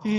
Ini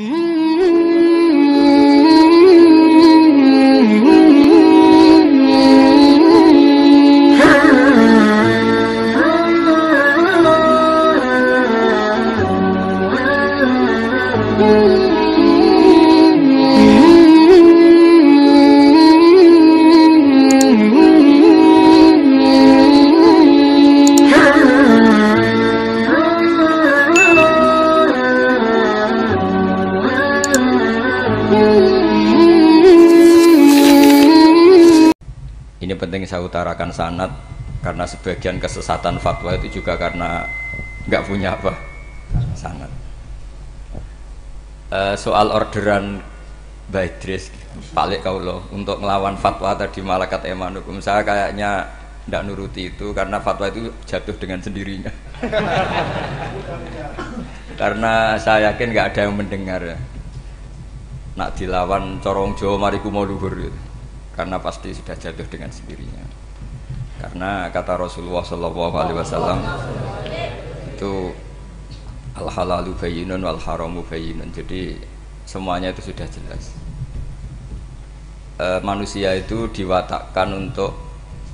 penting saya utarakan sanad karena sebagian kesesatan fatwa itu juga karena nggak punya apa sanad. Soal orderan Mbak Idris Pak Lek Kaulo untuk melawan fatwa tadi Malakat Eman Hukum, saya kayaknya tidak nuruti itu karena fatwa itu jatuh dengan sendirinya. Karena saya yakin nggak ada yang mendengar ya. Nak dilawan corong Jawa mariku mau luhur gitu. Karena pasti sudah jatuh dengan sendirinya. Karena kata Rasulullah SAW itu al halalu bayyinun wal haramu bayyinun. Jadi semuanya itu sudah jelas. Manusia itu diwatakkan untuk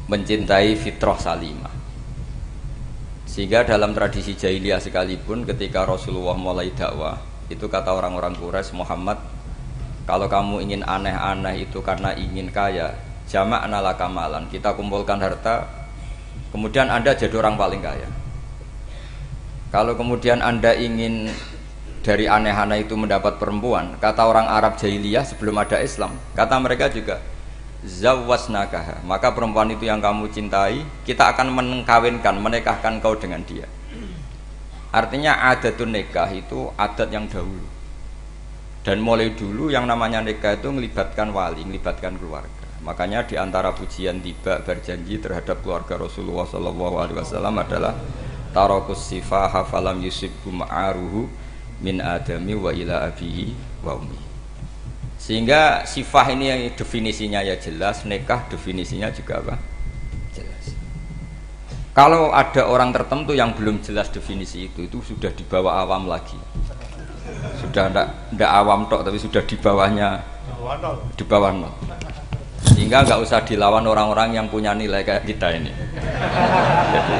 mencintai fitrah salimah. Sehingga dalam tradisi jahiliyah sekalipun ketika Rasulullah mulai dakwah, itu kata orang-orang Quraisy, Muhammad, kalau kamu ingin aneh-aneh itu karena ingin kaya, jama'na laka malan, kita kumpulkan harta, kemudian Anda jadi orang paling kaya. Kalau kemudian Anda ingin dari aneh-aneh itu mendapat perempuan, kata orang Arab jahiliyah sebelum ada Islam, kata mereka juga, zawwasnakaha, maka perempuan itu yang kamu cintai, kita akan mengkawinkan, menikahkan kau dengan dia. Artinya adatun nikah itu adat yang dahulu. Dan mulai dulu yang namanya nikah itu melibatkan wali, melibatkan keluarga. Makanya di antara pujian tiba berjanji terhadap keluarga Rasulullah SAW adalah tarakus sifaha falam yusibbu ma'aruhu min adami wa ila abihi wa ummi. Sehingga sifah ini yang definisinya ya jelas, nikah definisinya juga apa? Jelas. Kalau ada orang tertentu yang belum jelas definisi itu sudah dibawa awam lagi. Sudah tidak awam tok, tapi sudah di bawahnya, di bawah nol. Sehingga nggak usah dilawan orang-orang yang punya nilai kayak kita ini. Jadi,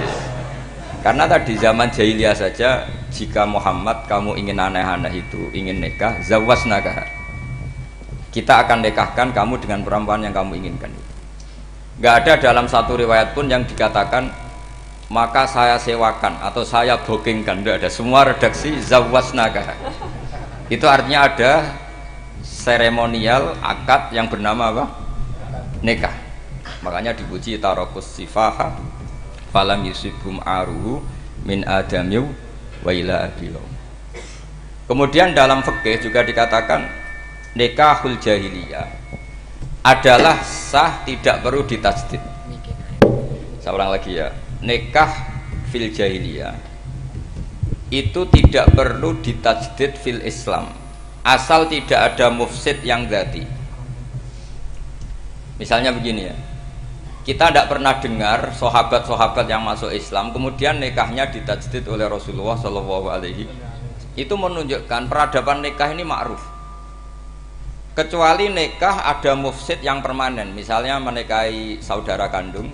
karena tadi zaman jahiliyah saja, jika Muhammad kamu ingin aneh-aneh itu, ingin nikah, zawwasnakaha, kita akan nikahkan kamu dengan perempuan yang kamu inginkan. Nggak ada dalam satu riwayat pun yang dikatakan maka saya sewakan atau saya bookingkan, tidak ada. Semua redaksi zawwasnakaha. Itu artinya ada seremonial akad yang bernama apa? Nikah. Makanya dipuji tarakus sifaha falam yusibhum aruhu min adamiu wa ila abilau. Kemudian dalam fikih juga dikatakan nikahul jahiliyah adalah sah, tidak perlu ditajdid. Saya ulang lagi ya, nikah fil jahiliyah itu tidak perlu ditajdid fil Islam asal tidak ada mufsid yang dzati. Misalnya begini ya, kita tidak pernah dengar sahabat-sahabat yang masuk Islam kemudian nikahnya ditajdid oleh Rasulullah SAW. Itu menunjukkan peradaban nikah ini ma'ruf, kecuali nikah ada mufsid yang permanen, misalnya menikahi saudara kandung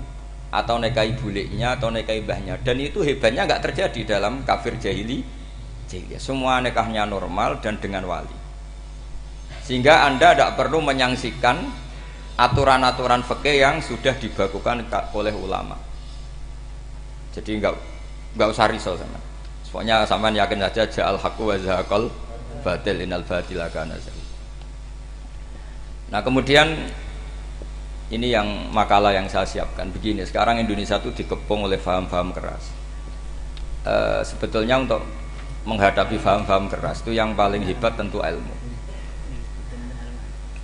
atau nikahi buliknya atau nikahi mbahnya, dan itu hebatnya nggak terjadi dalam kafir jahiliyah. Semua nikahnya normal dan dengan wali, sehingga Anda tidak perlu menyangsikan aturan-aturan fikih yang sudah dibakukan oleh ulama. Jadi nggak usah risau sama. Pokoknya sampean yakin saja ja'al haqqu wa zahaqal batil innal batila kana zahuqa. Nah kemudian ini yang makalah yang saya siapkan begini. Sekarang Indonesia itu dikepung oleh paham-paham keras. Sebetulnya untuk menghadapi paham-paham keras itu yang paling hebat tentu ilmu.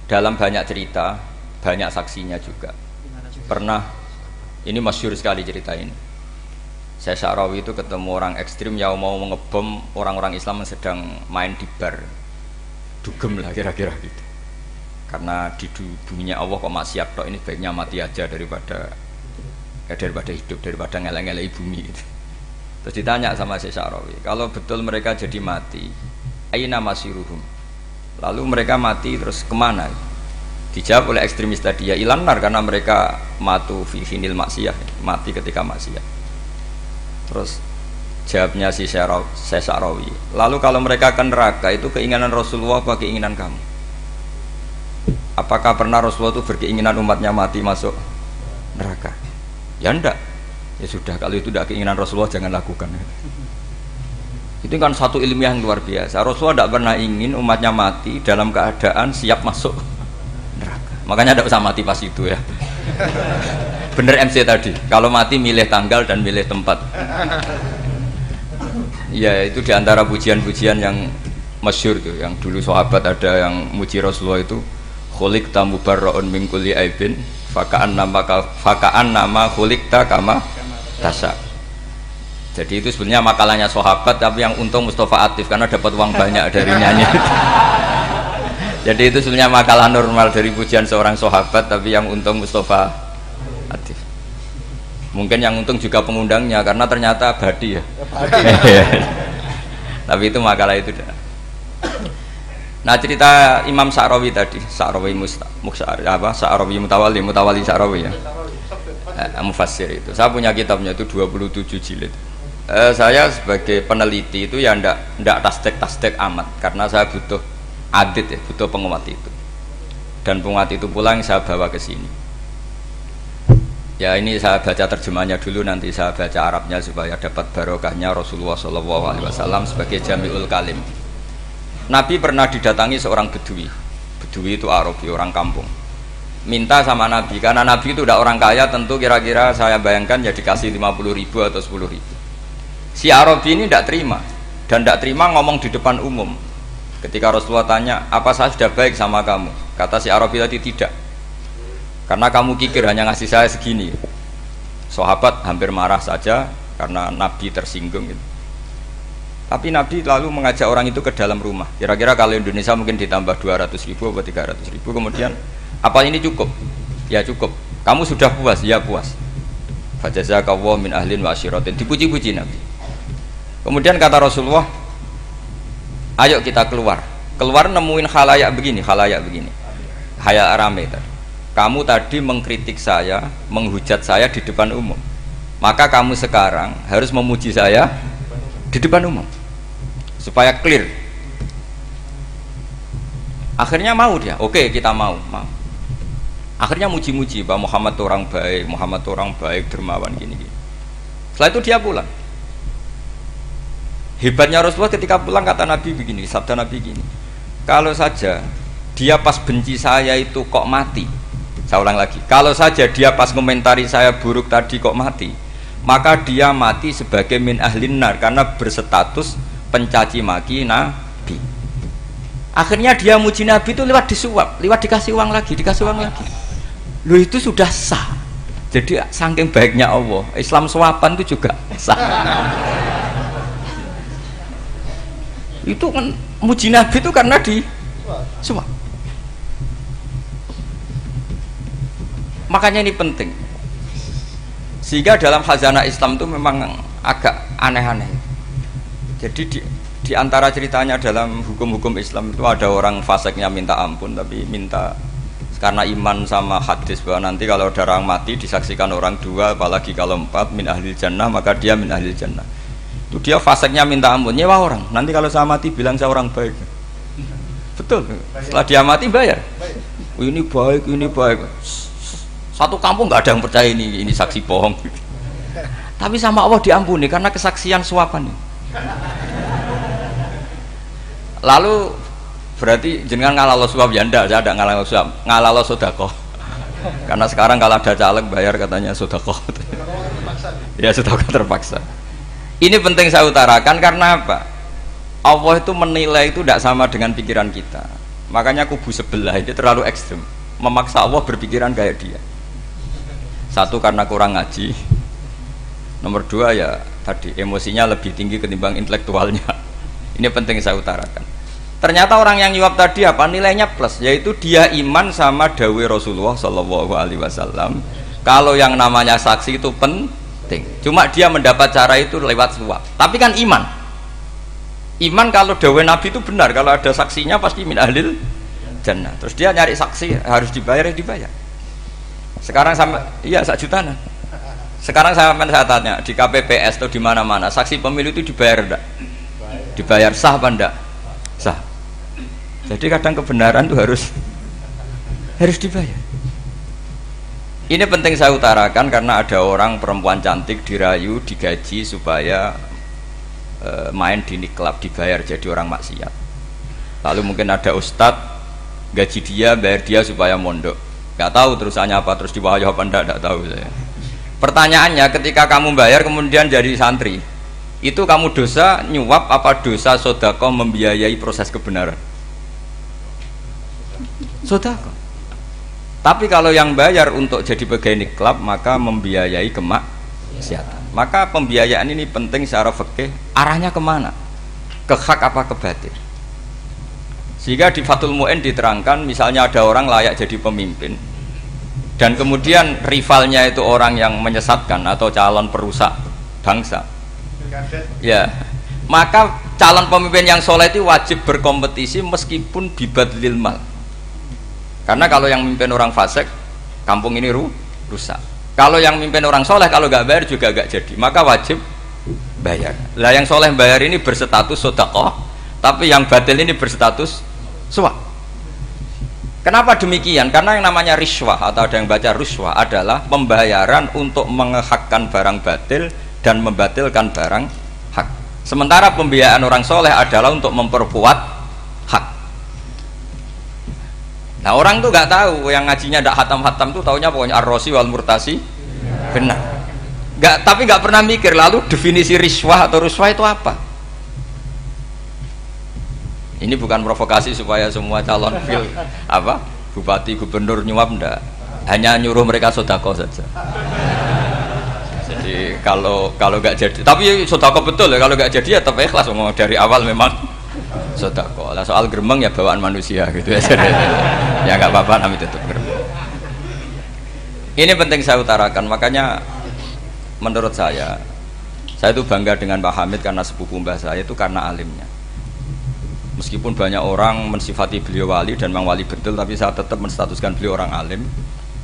Dalam banyak cerita, banyak saksinya juga. Pernah, ini masyhur sekali cerita ini. Saya Sya'rawi itu ketemu orang ekstrim yang mau mengebom orang-orang Islam yang sedang main di bar. Dugem lah kira-kira gitu. Karena di dunia Allah kok maksiat tok, ini baiknya mati aja daripada hidup, daripada ngeleng-ngeleng bumi gitu. Terus ditanya sama Syekh Sya'rawi, kalau betul mereka jadi mati, aina masiruhum, Lalu mereka mati terus kemana? Dijawab oleh ekstremis tadi, ya ilanar, karena mereka matu fi finil maksiyah, mati ketika maksiat. Terus jawabnya si Sa'rawi, lalu kalau mereka ke neraka itu keinginan Rasulullah apa keinginan kamu? Apakah pernah Rasulullah itu berkeinginan umatnya mati masuk neraka? Ya enggak. Ya sudah, kalau itu tidak keinginan Rasulullah jangan lakukan. Itu kan satu ilmiah yang luar biasa. Rasulullah tidak pernah ingin umatnya mati dalam keadaan siap masuk neraka. Makanya tidak usah mati pas itu ya. Bener MC tadi, kalau mati milih tanggal dan milih tempat. Ya itu diantara pujian-pujian yang masyhur tuh, yang dulu sahabat ada yang muji Rasulullah itu, khuliqta mubarra'un min kulli aibin faka'an nama khuliqta kama tasha. Jadi itu sebenarnya makalahnya sahabat, tapi yang untung Mustafa Atif karena dapat uang banyak dari nyanyi. Jadi itu sebenarnya makalah normal dari pujian seorang sahabat, tapi yang untung Mustafa Atif. Mungkin yang untung juga pengundangnya karena ternyata abadi ya. Tapi itu makalah itu. Nah cerita Imam Sa'rawi tadi, Sa'rawi Sa'rawi Mutawali Sa'rawi ya. Mufassir itu. Saya punya kitabnya itu 27 jilid. Saya sebagai peneliti itu ya ndak tasdek amat karena saya butuh adit ya, butuh penguat itu. Dan penguat itu pula yang saya bawa ke sini. Ya ini saya baca terjemahnya dulu, nanti saya baca Arabnya supaya dapat barokahnya Rasulullah SAW sebagai Jami'ul Kalim. Nabi pernah didatangi seorang bedui. Bedui itu Arabi, orang kampung. Minta sama Nabi, karena Nabi itu udah orang kaya, tentu kira-kira saya bayangkan ya dikasih 50.000 atau 10.000. Si Arabi ini tidak terima, dan tidak terima ngomong di depan umum. Ketika Rasulullah tanya, apa saya sudah baik sama kamu? Kata si Arabi tadi, tidak, karena kamu kikir hanya ngasih saya segini. Sahabat hampir marah saja karena Nabi tersinggung gitu. Tapi Nabi lalu mengajak orang itu ke dalam rumah. Kira-kira kalau Indonesia mungkin ditambah 200.000 atau 300.000. Kemudian, apa ini cukup? Ya cukup. Kamu sudah puas? Ya puas. Fajazakallahu min ahlin wa asyiratin. Dipuji-puji Nabi. Kemudian kata Rasulullah, ayo kita keluar. Keluar nemuin khalayak begini. Khalayak rame tadi. Kamu tadi mengkritik saya, menghujat saya di depan umum. Maka kamu sekarang harus memuji saya di depan umum supaya clear. Akhirnya mau dia. Oke, kita mau. Akhirnya muji-muji bahwa Muhammad orang baik, dermawan gini. Setelah itu dia pulang. Hebatnya Rasulullah ketika pulang kata Nabi begini, sabda Nabi gini, kalau saja dia pas benci saya itu kok mati, saya ulang lagi, kalau saja dia pas komentari saya buruk tadi kok mati, maka dia mati sebagai min ahlin nar karena berstatus pencaci maki Nabi. Akhirnya dia muji Nabi itu lewat disuap, lewat dikasih uang lagi. Loh itu sudah sah. Jadi saking baiknya Allah, Islam suapan itu juga sah. Itu kan muji Nabi itu karena di suap. Makanya ini penting. Sehingga dalam khazanah Islam itu memang agak aneh-aneh. Jadi di antara ceritanya dalam hukum-hukum Islam itu ada orang fasiknya minta ampun, tapi minta karena iman sama hadis bahwa nanti kalau ada orang mati disaksikan orang dua, apalagi kalau 4 min ahlil jannah, maka dia min ahlil jannah. Itu dia fasiknya minta ampun, nyewa orang. Nanti kalau saya mati bilang saya orang baik. Betul. Setelah dia mati bayar. Oh, ini baik. Satu kampung nggak ada yang percaya ini saksi bohong. Tapi sama Allah diampuni karena kesaksian suapan ini. Lalu berarti jenengan ngalalo suap ya ndak, saya ada ngalalo suap, ngalalo sedekah. Karena sekarang kalau ada caleg bayar katanya sedekah. Ya sedekah terpaksa. Ini penting saya utarakan karena apa? Allah itu menilai itu tidak sama dengan pikiran kita. Makanya kubu sebelah itu terlalu ekstrem, memaksa Allah berpikiran kayak dia. Satu karena kurang ngaji. Nomor dua ya tadi emosinya lebih tinggi ketimbang intelektualnya. Ini penting saya utarakan. Ternyata orang yang nyuap tadi apa nilainya plus, yaitu dia iman sama dawai Rasulullah SAW. Kalau yang namanya saksi itu penting. Cuma dia mendapat cara itu lewat suap. Tapi kan iman. Iman kalau dawuh Nabi itu benar, kalau ada saksinya pasti min ahlil jannah. Terus dia nyari saksi harus dibayar, ya dibayar. Sekarang sama iya 1 jutaan. Sekarang saya tanya di KPPS atau di mana-mana saksi pemilu itu dibayar enggak? Dibayar sah apa enggak? Sah. Jadi kadang kebenaran itu harus dibayar. Ini penting saya utarakan karena ada orang perempuan cantik dirayu, digaji supaya main di niklab, dibayar jadi orang maksiat. Lalu mungkin ada ustadz gaji dia, bayar dia supaya mondok. Gak tahu terusannya apa, terus diwayu apa enggak tahu saya. Pertanyaannya, ketika kamu bayar kemudian jadi santri, itu kamu dosa nyuap apa dosa sodako membiayai proses kebenaran? Sodako. Tapi kalau yang bayar untuk jadi pegawai niklab maka membiayai kemaksiatan. Maka pembiayaan ini penting secara fikih. Arahnya kemana? Ke hak apa ke batil? Sehingga di Fathul Mu'in diterangkan, misalnya ada orang layak jadi pemimpin dan kemudian rivalnya itu orang yang menyesatkan atau calon perusak bangsa, ya maka calon pemimpin yang soleh itu wajib berkompetisi meskipun bibadlil mal. Karena kalau yang memimpin orang fasik, kampung ini rusak. Kalau yang memimpin orang soleh, kalau nggak bayar juga nggak jadi, maka wajib bayar. Lah yang soleh bayar ini berstatus sedekah, tapi yang batil ini berstatus suap. Kenapa demikian? Karena yang namanya riswah atau ada yang baca ruswah adalah pembayaran untuk mengehakkan barang batil dan membatilkan barang hak. Sementara pembiayaan orang soleh adalah untuk memperkuat hak. Nah orang tuh nggak tahu, yang ngajinya tidak hatam-hatam tuh taunya pokoknya ar-rosi wal murtasi benar. Tapi nggak pernah mikir lalu definisi riswah atau ruswah itu apa. Ini bukan provokasi supaya semua calon bupati gubernur nyuap, ndak, hanya nyuruh mereka sodako saja. Jadi kalau nggak jadi, tapi sodako betul ya, kalau nggak jadi ya tetap ikhlas, dari awal memang sodako. Lah soal gremeng ya bawaan manusia gitu ya. Ya nggak apa-apa, namanya tetap gremeng. Ini penting saya utarakan, makanya menurut saya itu bangga dengan Pak Hamid karena sepupu mbah saya itu karena alimnya. Meskipun banyak orang mensifati beliau wali dan memang wali betul, tapi saya tetap menstatuskan beliau orang alim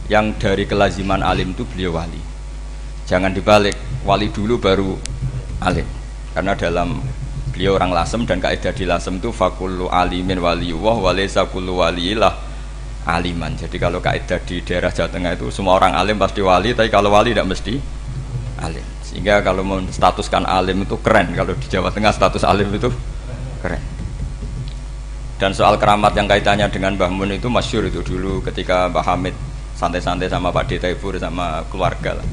yang dari kelaziman alim itu beliau wali. Jangan dibalik, wali dulu baru alim. Karena dalam beliau orang Lasem dan kaidah di Lasem itu fakullu alimin waliyullah walaysa kullu waliyillah aliman. Jadi kalau kaidah di daerah Jawa Tengah itu semua orang alim pasti wali, tapi kalau wali tidak mesti alim. Sehingga kalau menstatuskan alim itu keren, kalau di Jawa Tengah status alim itu keren. Dan soal keramat yang kaitannya dengan Mbah Mun itu masyhur itu dulu ketika Mbah Hamid santai-santai sama Pak D. Taifur sama keluarga lah.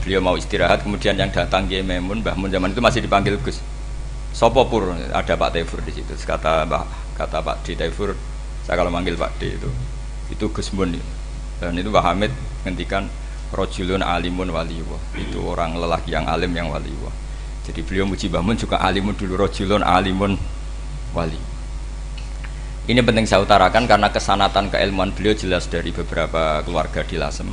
Beliau mau istirahat, kemudian yang datang Kiai Maimun, Mbah Mun zaman itu masih dipanggil Gus. Sopo pur, ada Pak Taifur di situ. Kata Pak D. Taifur, saya kalau manggil Pak D itu Gus Mun. Dan itu Mbah Hamid ngendikan rojulun alimun waliyullah. Itu orang lelaki yang alim yang waliyullah. Jadi beliau muji Mbah Mun juga alimun dulu, rojulun alimun wali. Ini penting saya utarakan karena kesanatan keilmuan beliau jelas dari beberapa keluarga di Lasem.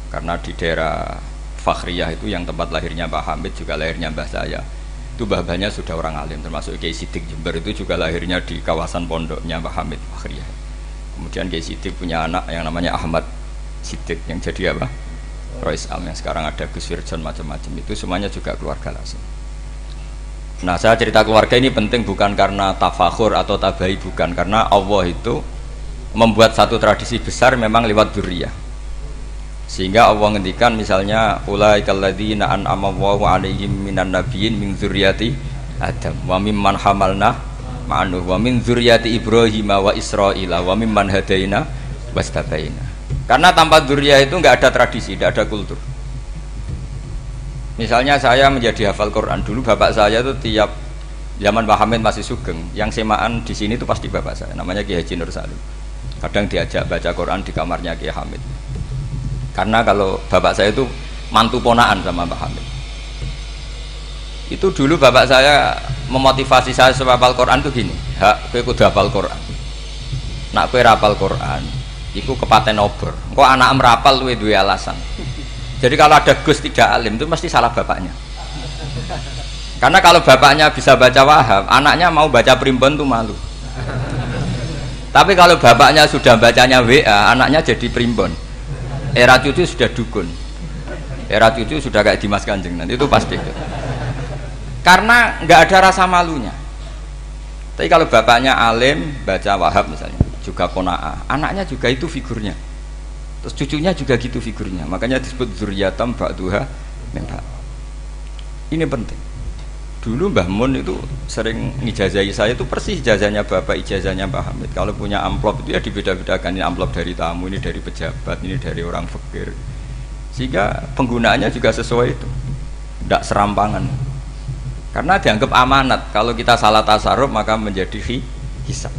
Karena di daerah Fakhriyah itu yang tempat lahirnya Pak Hamid juga lahirnya mbah saya. Itu mbah-mbahnya sudah orang alim, termasuk Kiai Sidik Jember itu juga lahirnya di kawasan pondoknya Pak Hamid Fakhriyah. Kemudian Kiai Sidik punya anak yang namanya Ahmad Sidik yang jadi apa? Rois Am yang sekarang ada Gus Wirjon macam-macam, itu semuanya juga keluarga Lasem. Nah saya cerita keluarga ini penting bukan karena tafakhur atau tabai, bukan, karena Allah itu membuat satu tradisi besar memang lewat dzurriyyah. Sehingga Allah ngendikan misalnya ulaikal ladzina an'ama Allahu 'alaihim minan nabiyyin min dzurriyyati Adam wa mimman hamalna ma'anuh wa min dzurriyyati Ibrahim wa Israila wa mimman hadaina wastabaina. Karena tanpa dzurriyyah itu enggak ada tradisi, enggak ada kultur. Misalnya saya menjadi hafal Quran, dulu bapak saya itu tiap zaman Pak Hamid masih sugeng, yang semaan di sini itu pasti bapak saya, namanya Kiai Haji Nur Salim. Kadang diajak baca Quran di kamarnya Kiai Hamid. Karena kalau bapak saya itu mantu ponaan sama Pak Hamid. Itu dulu bapak saya memotivasi saya supaya hafal Quran itu gini, hak kowe kudu hafal Quran. Nak kowe hafal Quran, iku kepaten obor. Kok anak merapal luwe duwe alasan. Jadi kalau ada Gus tidak alim itu mesti salah bapaknya. Karena kalau bapaknya bisa baca Wahab, anaknya mau baca primbon tuh malu. Tapi kalau bapaknya sudah bacanya WA, anaknya jadi primbon. Era cucu sudah dukun. Era cucu sudah kayak Dimas Kanjeng, nanti itu pasti. Karena nggak ada rasa malunya. Tapi kalau bapaknya alim, baca Wahab misalnya, juga qanaah, anaknya juga itu figurnya. Terus cucunya juga gitu figurnya. Makanya disebut dzurriyatam ba'duha min ba'd. Ini penting. Dulu Mbah Mun itu sering ngijazahi saya, itu persis ijazahnya bapak, ijazahnya Mbah Hamid. Kalau punya amplop itu ya dibeda-bedakan, ini amplop dari tamu, ini dari pejabat, ini dari orang fakir. Sehingga penggunaannya juga sesuai itu, tidak serampangan. Karena dianggap amanat. Kalau kita salah tasarruf maka menjadi hisab.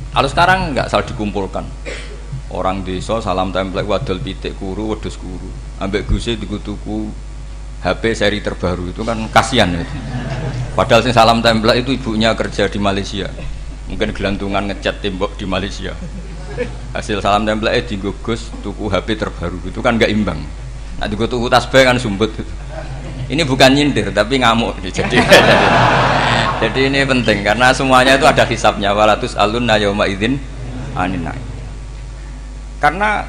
Kalau sekarang nggak salah dikumpulkan. Orang desa salam template wadol pitik kuru, wedhus kuru. Ambek guse tuku HP seri terbaru itu kan kasihan itu. Padahal sing salam template itu ibunya kerja di Malaysia. Mungkin gelantungan ngecat tembok di Malaysia. Hasil salam template digugus tuku HP terbaru itu kan nggak imbang. Nah tuku tasbih kan sumbut. Ini bukan nyindir tapi ngamuk. Jadi ini penting karena semuanya itu ada hisabnya. Walatus alunna yauma idzin anin naim. Karena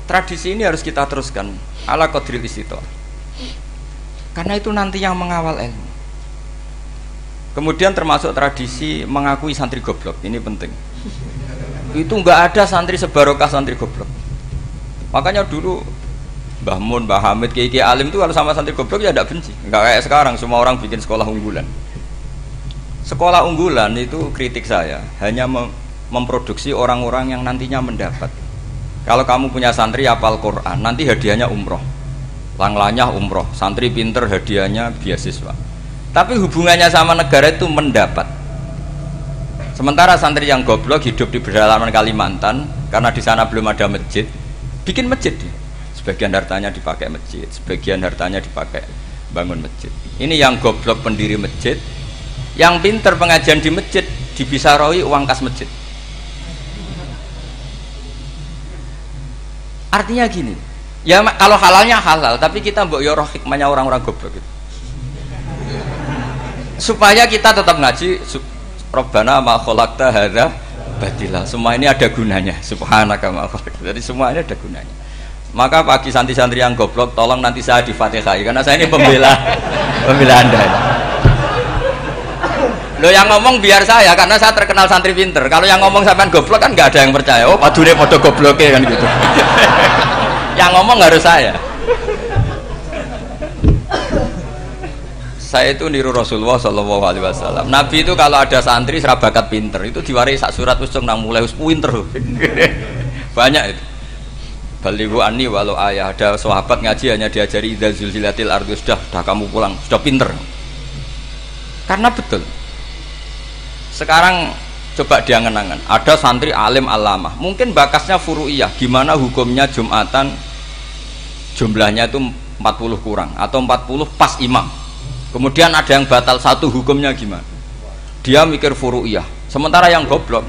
tradisi ini harus kita teruskan ala qadril istithaq. Karena itu nanti yang mengawal ilmu. Kemudian termasuk tradisi mengakui santri goblok, ini penting. Itu enggak ada santri sebarokah santri goblok. Makanya dulu Mbah Mun, Mbah Hamid, Kiai alim itu kalau sama santri goblok ya tidak benci. Enggak kayak sekarang semua orang bikin sekolah unggulan. Sekolah unggulan itu kritik saya hanya memproduksi orang-orang yang nantinya mendapat. Kalau kamu punya santri hafal Quran, nanti hadiahnya umroh, langlanya umroh, santri pinter hadiahnya beasiswa. Tapi hubungannya sama negara itu mendapat. Sementara santri yang goblok hidup di pedalaman Kalimantan, karena di sana belum ada masjid, bikin masjid. Sebagian hartanya dipakai masjid, sebagian hartanya dipakai bangun masjid. Ini yang goblok pendiri masjid, yang pinter pengajian di masjid dibisaroi uang kas masjid. Artinya gini, ya kalau halalnya halal, tapi kita mbok yo roh hikmahnya orang-orang goblok gitu. Supaya kita tetap ngaji Rabbana ma khalaqta hadza batila. Semua ini ada gunanya. Subhanaka ma khalaqta. Jadi semua ini ada gunanya. Maka bagi santri-santri yang goblok, tolong nanti saya di-Fatihai karena saya ini pembela Anda. Loh yang ngomong biar saya karena saya terkenal santri pinter. Kalau yang ngomong sampean goblok kan nggak ada yang percaya. Oh, padune padha gobloke kan gitu. Yang ngomong harus saya. Saya itu niru Rasulullah Shallallahu Alaihi Wasallam. Nabi itu kalau ada santri serabakat pinter itu diwaris sak surat usung nang mulai pinter. Banyak itu. Balighu anni walau ayah, ada sahabat ngaji hanya diajari idza zulzilatil ardu, sudah kamu pulang, sudah pinter. Karena betul. Sekarang coba diangan-angan, ada santri alim alamah, mungkin bakasnya furu'iyah, gimana hukumnya Jumatan jumlahnya itu 40 kurang atau 40 pas imam. Kemudian ada yang batal satu, hukumnya gimana? Dia mikir furu'iyah. Sementara yang goblok,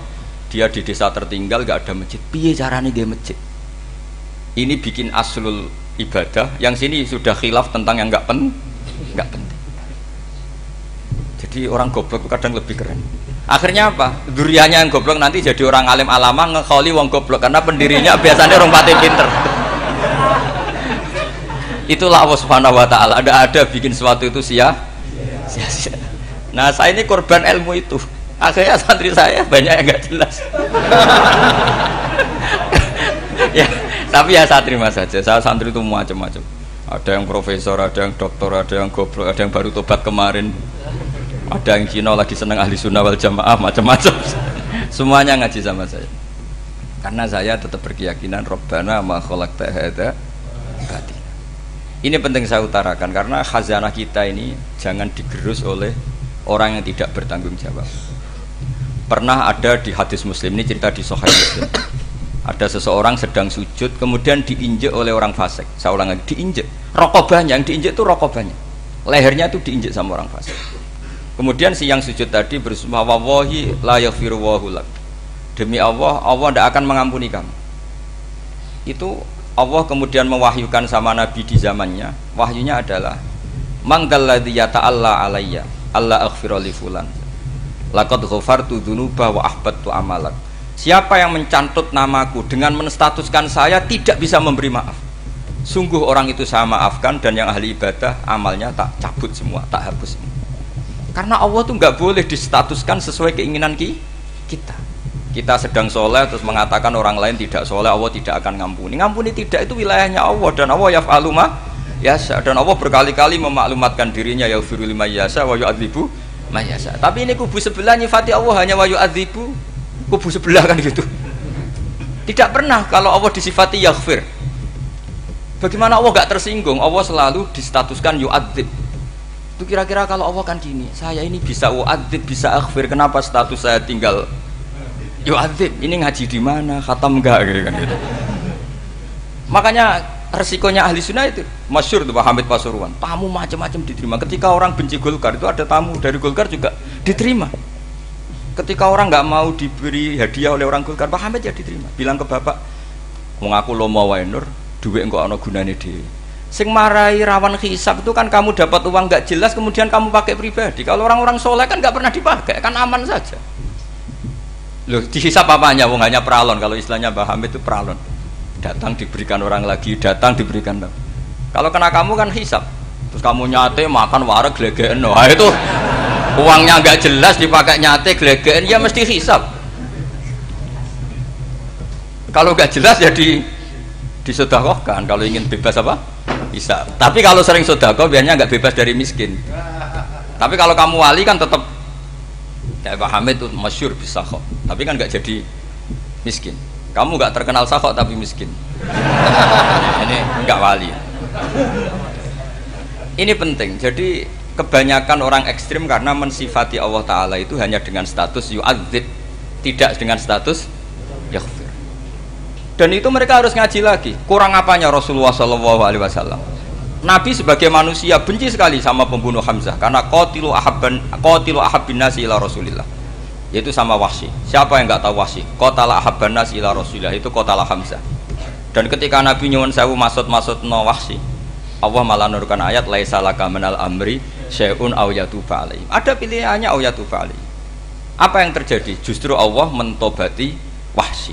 dia di desa tertinggal gak ada masjid. Piye caranya dia masjid? Ini bikin aslul ibadah, yang sini sudah khilaf tentang yang gak penting. Jadi orang goblok kadang lebih keren. Akhirnya apa? Duriannya yang goblok nanti jadi orang alim alama ngekholi wong goblok karena pendirinya biasanya orang pati pinter. Itulah Allah Subhanahu wa taala. Ada bikin sesuatu itu sia-sia. Nah, saya ini korban ilmu itu. Akhirnya santri saya banyak yang enggak jelas. Ya, tapi ya saya terima saja. Saya santri itu macam-macam. Ada yang profesor, ada yang doktor, ada yang goblok, ada yang baru tobat kemarin. Ada yang Cina lagi seneng ahli sunnah wal jamaah, macam-macam. Semuanya ngaji sama saya. Karena saya tetap berkeyakinan Rabbana ma khalaqta hadza batila. Ini penting saya utarakan karena khazanah kita ini jangan digerus oleh orang yang tidak bertanggung jawab. Pernah ada di hadis Muslim, ini cerita di Sahih Muslim. Ada seseorang sedang sujud kemudian diinjek oleh orang fasik. Saya ulang lagi, diinjek. Rokobahnya yang diinjek itu rokobahnya. Lehernya itu diinjek sama orang fasik. Kemudian si yang sujud tadi bersumpah wallahi la yaghfiru wallahu lak. Demi Allah, Allah tidak akan mengampuni kamu. Itu Allah kemudian mewahyukan sama Nabi di zamannya. Wahyunya adalah mangdalladzi yata'alla alayya Allah aghfira li fulan. Laqad ghafartu dzunuba wa ahbattu amalak. Siapa yang mencantut namaku dengan menstatuskan saya tidak bisa memberi maaf. Sungguh orang itu saya maafkan, dan yang ahli ibadah amalnya tak cabut semua, tak hapus semua. Karena Allah tuh nggak boleh distatuskan sesuai keinginan kita. Kita sedang soleh terus mengatakan orang lain tidak soleh, Allah tidak akan ngampuni. Ngampuni tidak, itu wilayahnya Allah, dan Allah yaf'alu ma yasha, dan Allah berkali-kali memaklumatkan dirinya yaghfiru liman yasha wa yu'adzibu man yasha. Tapi ini kubu sebelah nyifati Allah hanya wa yu'adzibu, kubu sebelah kan gitu. Tidak pernah kalau Allah disifati yaghfir. Bagaimana Allah gak tersinggung? Allah selalu distatuskan yu'adzib. Itu kira-kira kalau Allah kan gini, saya ini bisa yu'adzib, bisa aghfir, kenapa status saya tinggal yu'adzib? Ini ngaji di mana? Khatam enggak gitu kan gitu. Makanya resikonya ahli sunnah itu masyhur tuh Pak Hamid Pasuruan, tamu macam-macam diterima. Ketika orang benci Golkar itu ada tamu dari Golkar juga diterima. Ketika orang nggak mau diberi hadiah oleh orang Golkar, Pak Hamid ya diterima. Bilang ke bapak, mengaku lo mau wainur, duit enggak ono gunane dhewe. Sing marai rawan hisab itu kan kamu dapat uang nggak jelas kemudian kamu pakai pribadi. Kalau orang-orang soleh kan nggak pernah dipakai, kan aman saja. Loh, dihisab apanya? Wong hanya peralon. Kalau istilahnya Mbah Hamid itu peralon. Datang diberikan orang lagi, datang diberikan. Kalau kena kamu kan hisab. Terus kamu nyate makan wareg glegeken. Wah itu uangnya nggak jelas dipakai nyate glegeken, ya mesti hisab. Kalau nggak jelas ya disedekahkan. Kalau ingin bebas apa? Hisab. Tapi kalau sering sedekah biasanya nggak bebas dari miskin. Tapi kalau kamu wali kan tetap kayak Pak Hamid itu masyhur bisa kok. Tapi kan nggak jadi miskin. Kamu nggak terkenal sakok tapi miskin. Ini nggak wali. Ini penting. Jadi kebanyakan orang ekstrim karena mensifati Allah Ta'ala itu hanya dengan status yu'adzib, tidak dengan status yaghfir. Dan itu mereka harus ngaji lagi. Kurang apanya Rasulullah SAW? Nabi sebagai manusia benci sekali sama pembunuh Hamzah karena qatilu ahabbin nasi ila Rasulillah, yaitu sama Wahsy. Siapa yang nggak tahu Wahsy? Qatala ahabban nasi ila Rasulillah, itu qatala Hamzah. Dan ketika Nabi nyuwun sewu maksud no Wahsy, Allah malah nurkan ayat laisa laka minal amri syai'un aw yatuba alaihim. Ada pilihannya aw yatuba alaihim. Apa yang terjadi? Justru Allah mentobati Wahsy,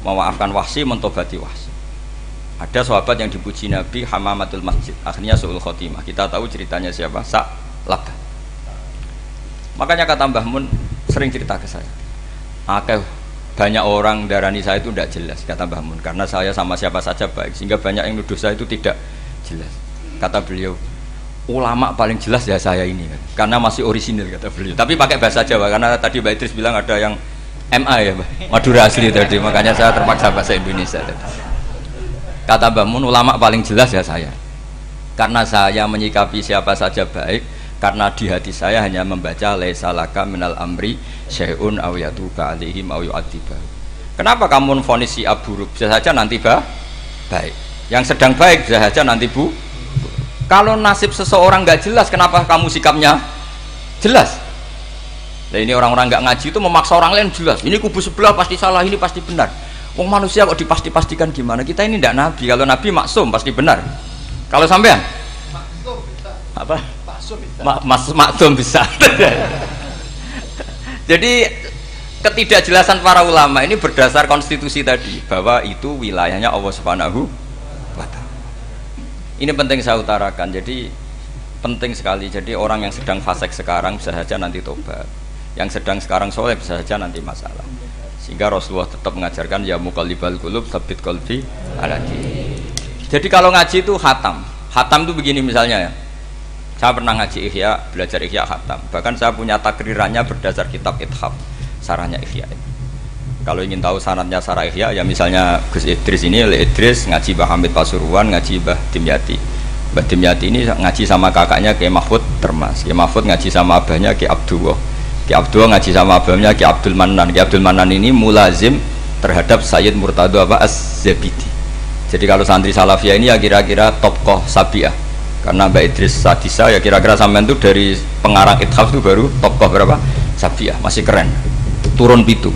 memaafkan Wahsy, mentobati Wahsy. Ada sahabat yang dipuji Nabi hamamatul masjid, akhirnya su'ul khotimah. Kita tahu ceritanya siapa? Sa'labah. Makanya kata Mbah Mun sering cerita ke saya, banyak orang darani saya itu tidak jelas, kata Mbah Mun, karena saya sama siapa saja baik, sehingga banyak yang nuduh saya itu tidak jelas. Kata beliau, ulama paling jelas ya saya ini kan, karena masih orisinil, kata beliau. Tapi pakai bahasa Jawa, karena tadi Mbak Idris bilang ada yang MA ya, Madura asli tadi, makanya saya terpaksa bahasa Indonesia tadi. Kata Mbah Mun, ulama paling jelas ya saya, karena saya menyikapi siapa saja baik, karena di hati saya hanya membaca laisa laka minal amri syai'un aw yatuba alaihim aw yu'adziba. Kenapa kamu vonis si buruk? Bisa saja nanti baik. Yang sedang baik bisa saja nanti Kalau nasib seseorang nggak jelas, kenapa kamu sikapnya jelas? Nah, ini orang-orang nggak ngaji itu memaksa orang lain jelas. Ini kubu sebelah pasti salah, ini pasti benar. Wong manusia kok dipasti-pastikan gimana? Kita ini tidak nabi. Kalau nabi maksum pasti benar. Kalau sampean apa? Maksum bisa. Jadi ketidakjelasan para ulama ini berdasar konstitusi tadi, bahwa itu wilayahnya Allah Subhanahu wa Ta'ala. Ini penting saya utarakan. Jadi penting sekali. Jadi orang yang sedang fasik sekarang bisa saja nanti tobat, yang sedang sekarang soleh bisa saja nanti masalah. Sehingga Rasulullah tetap mengajarkan ya muqallibal qulub tsabbit qalbi ala din. Jadi kalau ngaji itu khatam. Khatam itu begini misalnya ya. Saya pernah ngaji Ihya, belajar Ihya khatam. Bahkan saya punya takrirannya berdasar kitab Ithaf, sarahnya Ihya. Kalau ingin tahu sanadnya sarah Ihya, ya misalnya Gus Idris ini, oleh Idris ngaji Mbah Hamid Pasuruan, ngaji Mbah Dimyati. Mbah Dimyati ini ngaji sama kakaknya Kiai Mahfud Termas. Kiai Mahfud ngaji sama abahnya Kiai Abdullah. Kiai Abdullah ngaji sama abahnya Kiai Abdul Manan. Kiai Abdul Manan ini mulazim terhadap Sayyid Murtado Az-Zabidi. Jadi kalau santri Salafiyah ini ya kira-kira tokoh Sabiah. Karena Mbak Idris Sadisa ya kira-kira sampean itu dari pengarang Ithaf itu baru tokoh berapa? Sabiah, masih keren. Turun pitu.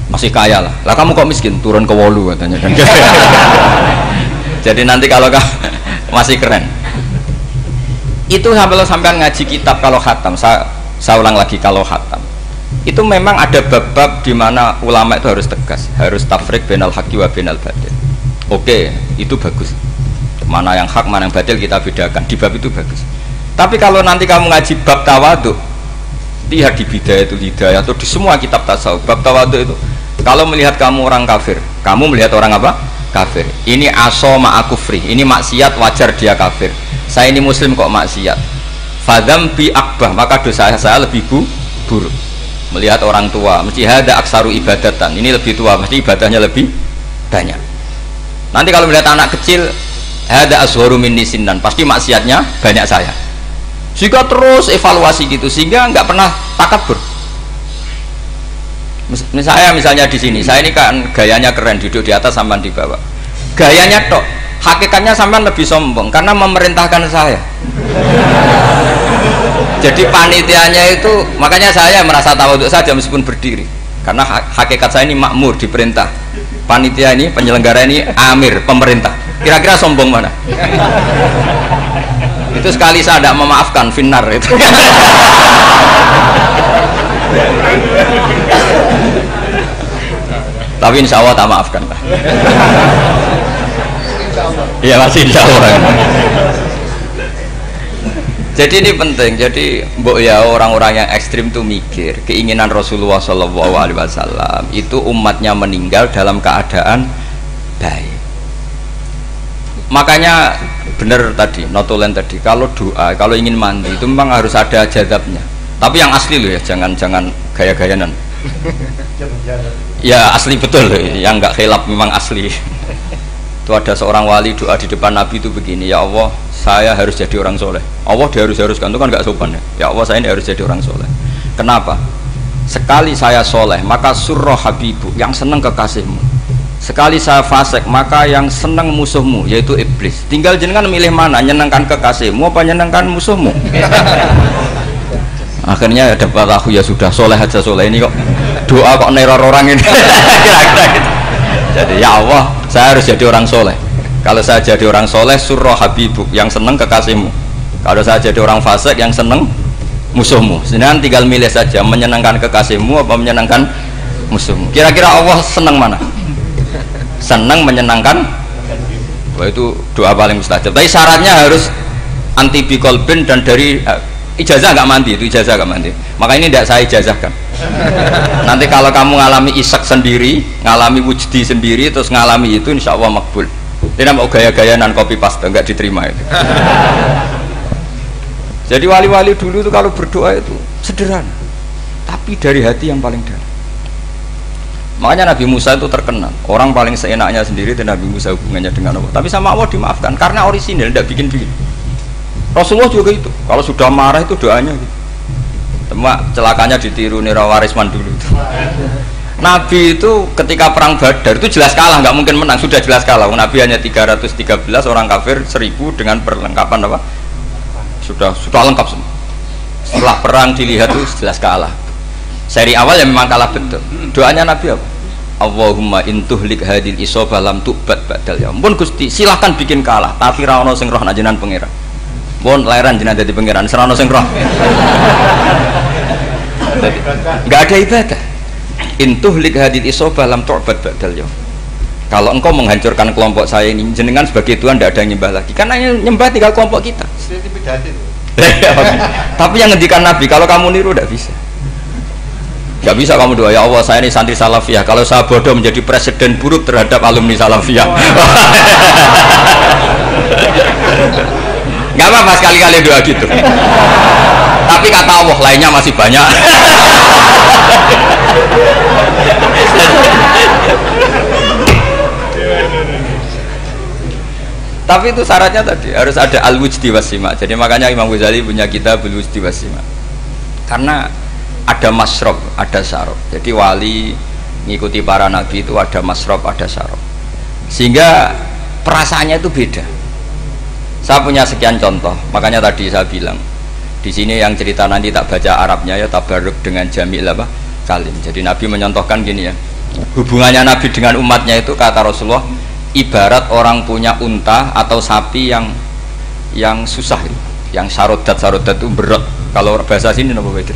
Masih kaya lah. Lah kamu kok miskin? Turun ke 8 katanya kan. Jadi nanti kalau masih keren. Itu sampai ngaji kitab kalau khatam, saya ulang lagi, kalau khatam itu memang ada bab-bab di mana ulama itu harus tegas, harus tafriq bainal haqqi wa bainal batil. Oke, itu bagus. Mana yang hak, mana yang batil kita bedakan. Di bab itu bagus. Tapi kalau nanti kamu ngaji bab tawadhu, lihat di Bidayatul Hidayah atau di semua kitab tasawuf, bab tawadhu itu, kalau melihat kamu orang kafir, kamu melihat orang apa? Kafir. Ini aso ma'akufri, ini maksiat wajar dia kafir. Saya ini muslim kok maksiat. Fadam bi akbah, maka dosa saya lebih buruk. Melihat orang tua, mesti ada aksaru ibadatan, ini lebih tua, mesti ibadahnya lebih banyak. Nanti kalau melihat anak kecil, ada aswaru min nisinnan, pasti maksiatnya banyak saya. Sehingga terus evaluasi gitu, sehingga nggak pernah takabur. Misalnya di sini, saya ini kan gayanya keren, duduk di atas sampai di bawah. Gayanya tok, hakikatnya sampai lebih sombong karena memerintahkan saya. Jadi panitianya itu, makanya saya merasa tawadhu saja meskipun berdiri, karena hakikat saya ini makmur, diperintah. Panitia ini, penyelenggara ini amir, pemerintah. Kira-kira sombong mana? Itu sekali saya tidak memaafkan, finnar itu. Tapi insya Allah tak maafkan lah. Iya masih insya Allah. Jadi ini penting. Jadi mbok ya, orang-orang yang ekstrim tuh mikir keinginan Rasulullah SAW itu umatnya meninggal dalam keadaan baik. Makanya benar tadi, notulen tadi, kalau doa, kalau ingin mandi itu memang harus ada jadabnya. Tapi yang asli loh ya, jangan gaya-gayanan. Ya asli betul loh, yang nggak khilaf memang asli. Itu ada seorang wali doa di depan Nabi itu begini, ya Allah, saya harus jadi orang soleh. Allah diharuskan itu kan nggak sopan ya. Ya Allah, saya ini harus jadi orang soleh. Kenapa? Sekali saya soleh, maka surroh habibu, yang senang kekasihmu. Sekali saya fasik, maka yang senang musuhmu, yaitu iblis. Tinggal jenengan milih mana, nyenangkan kekasihmu apa nyenangkan musuhmu. Akhirnya ya dapat aku, ya sudah soleh aja, soleh ini kok doa kok neror orang ini. Kira-kira gitu. Jadi ya Allah, saya harus jadi orang soleh. Kalau saya jadi orang soleh, surroh habibuk, yang seneng kekasihmu. Kalau saya jadi orang fasik, yang seneng musuhmu. Sedangkan tinggal milih saja, menyenangkan kekasihmu apa menyenangkan musuhmu. Kira-kira Allah seneng mana? Seneng menyenangkan. Wah, itu doa paling mustajab. Tapi syaratnya harus anti bikolbin dan dari ijazah nggak mandi, itu ijazah nggak mandi. Maka ini tidak saya ijazahkan. Nanti kalau kamu ngalami isak sendiri, ngalami wujdi sendiri, terus ngalami itu, insya Allah makbul. Tidak mau gaya-gaya nan copy paste, nggak diterima itu. Jadi wali-wali dulu itu kalau berdoa itu sederhana, tapi dari hati yang paling dalam. Makanya Nabi Musa itu terkenal, orang paling seenaknya sendiri dan Nabi Musa hubungannya dengan Allah. Tapi sama Allah dimaafkan karena orisinil, tidak bikin-bikin. Rasulullah juga itu, kalau sudah marah itu doanya gitu. Cuma celakanya ditiru Nira Warisman dulu itu. Nabi itu ketika perang Badar itu jelas kalah, nggak mungkin menang, sudah jelas kalah. Nabi hanya 313, orang kafir 1000 dengan perlengkapan apa? Sudah lengkap semua. Setelah perang dilihat itu jelas kalah. Seri awal ya memang kalah betul. Doanya Nabi apa? Allahumma intuhlik hadil isobah lam tu'bad badal ya. Ampun Gusti, silahkan bikin kalah, tapi ra ono sing roh najenan pangeran. Bon lahiran jenazah dadi pangeran, serana sing roh. Enggak ada ibadah. Intuhlik hadil isobah lam tu'bad badal ya. Kalau engkau menghancurkan kelompok saya ini, jenengan sebagai Tuhan tidak ada yang nyembah lagi. Karena yang nyembah tinggal kelompok kita. Tapi yang ngendikan Nabi, kalau kamu niru tidak bisa. Gak bisa kamu doa, ya Allah saya ini santri salafiyah, kalau saya bodoh menjadi presiden buruk terhadap alumni salafiyah. Gak apa-apa sekali-kali doa gitu. Tapi kata Allah lainnya masih banyak. Tapi itu syaratnya tadi harus ada al-wujdi wasima. Jadi makanya Imam Ghazali punya kitab al-wujdi wasima. Karena ada masrob, ada syarab. Jadi wali ngikuti para nabi itu ada masrob, ada syarab. Sehingga perasaannya itu beda. Saya punya sekian contoh. Makanya tadi saya bilang di sini yang cerita nanti tak baca Arabnya ya, tabarruk dengan jamil apa kalim. Jadi Nabi menyontohkan gini ya. Hubungannya Nabi dengan umatnya itu kata Rasulullah ibarat orang punya unta atau sapi yang susah itu. yang sarodat itu berat. Kalau bahasa sini apa begitu?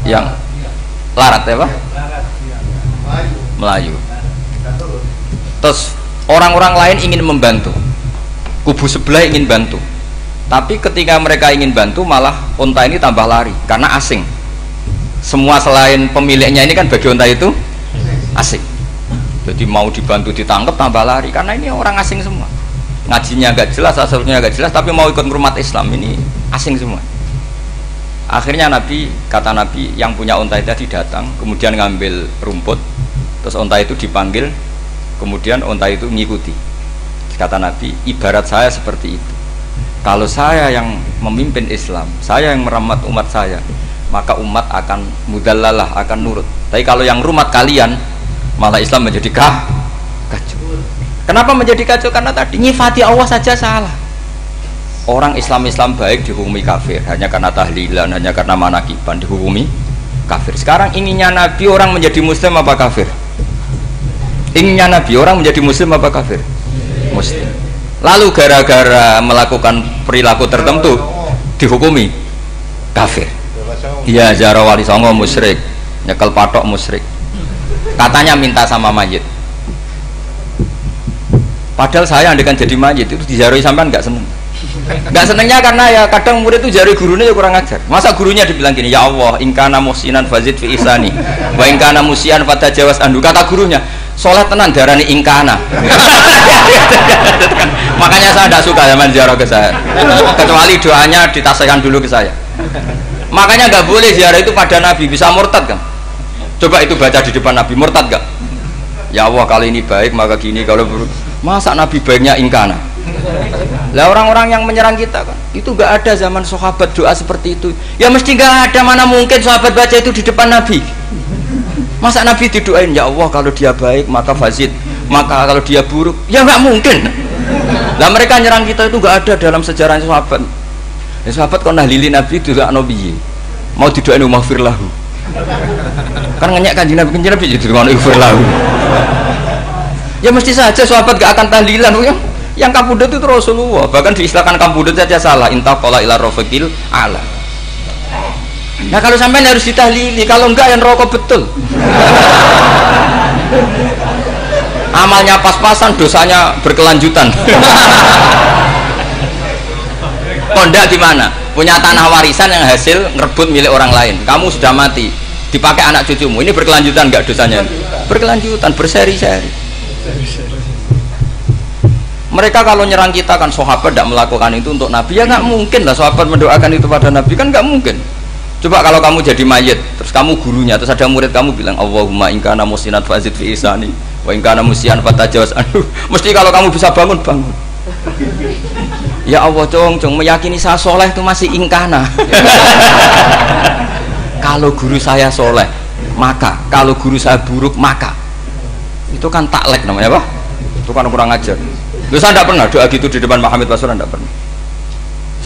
Yang larat ya Pak? Melayu. Terus orang-orang lain ingin membantu, kubu sebelah ingin bantu, tapi ketika mereka ingin bantu malah unta ini tambah lari karena asing. Semua selain pemiliknya ini kan bagi unta itu asing, jadi mau dibantu ditangkap tambah lari karena ini orang asing semua, ngajinya agak jelas, asalnya agak jelas, tapi mau ikut umat Islam ini asing semua. Akhirnya kata Nabi yang punya unta itu tadi datang, kemudian ngambil rumput, terus unta itu dipanggil, kemudian unta itu ngikuti. Kata Nabi, ibarat saya seperti itu. Kalau saya yang memimpin Islam, saya yang merawat umat saya, maka umat akan mudallalah, akan nurut. Tapi kalau yang rumat kalian, malah Islam menjadi kacau. Kenapa menjadi kacau? Karena tadi nyifati Allah saja salah. Orang Islam baik dihukumi kafir hanya karena tahlilan, hanya karena manakiban dihukumi kafir. Sekarang inginnya Nabi orang menjadi muslim apa kafir? Inginnya Nabi orang menjadi muslim apa kafir? Muslim. Lalu gara-gara melakukan perilaku tertentu dihukumi kafir. Iya, ziarah wali songo musyrik, nyekel patok musyrik. Katanya minta sama mayit. Padahal saya andekan jadi mayit itu diziarahi sampean nggak seneng. Nggak senengnya karena ya kadang murid itu jari gurunya ya kurang ajar. Masa gurunya dibilang gini, ya Allah, ingkana musinan fazid fi isani, wa ingkana musian fatajawas andu. Kata gurunya, soleh tenan darani ingkana. Makanya saya tidak suka zaman ziarah ke saya, kecuali doanya ditasihkan dulu ke saya. Makanya nggak boleh ziarah itu pada Nabi, bisa murtad kan? Coba itu baca di depan Nabi, murtad gak? Ya Allah, kalau ini baik maka gini, kalau buruk. Masa Nabi baiknya ingkana? Lah orang-orang yang menyerang kita kan, itu gak ada zaman sahabat doa seperti itu. Ya mesti gak ada, mana mungkin sahabat baca itu di depan Nabi. Masa Nabi didoain, ya Allah kalau dia baik maka fazid, maka kalau dia buruk, ya gak mungkin. Lah mereka nyerang kita itu gak ada dalam sejarah sahabat. Ya sahabat kok nahlili Nabi itu gak nabi, mau didoain maghfir lahu. Kan ngenyek kanjeng Nabi, kanjeng Nabi jadi ngono maghfir lahu. Ya mesti saja sahabat gak akan tahlilan ya. Yang kabudut itu Rasulullah, bahkan diistilahkan kabudut saja salah, intaqala ila rafiqil ala. Nah kalau sampai harus ditahlili, kalau enggak yang rokok betul. Amalnya pas-pasan, dosanya berkelanjutan. Kondak gimana? Punya tanah warisan yang hasil ngerebut milik orang lain, kamu sudah mati, dipakai anak cucumu, ini berkelanjutan enggak dosanya? Berkelanjutan, berseri-seri. Mereka kalau nyerang kita kan sahabat tidak melakukan itu untuk Nabi, ya nggak mungkin lah sahabat mendoakan itu pada Nabi, kan nggak mungkin. Coba kalau kamu jadi mayit, terus kamu gurunya, terus ada murid kamu bilang Allahumma ingkana musinat fazid fi isani wa ingkana musian fatajawaz anhu, mesti kalau kamu bisa bangun. Ya Allah, cong meyakini saya soleh itu masih ingkana. Kalau guru saya soleh maka, kalau guru saya buruk maka, itu kan taklek namanya apa? Itu kan kurang ajar. Loh, saya tidak pernah doa gitu di depan Pak Hamid Pasuruan, tidak pernah.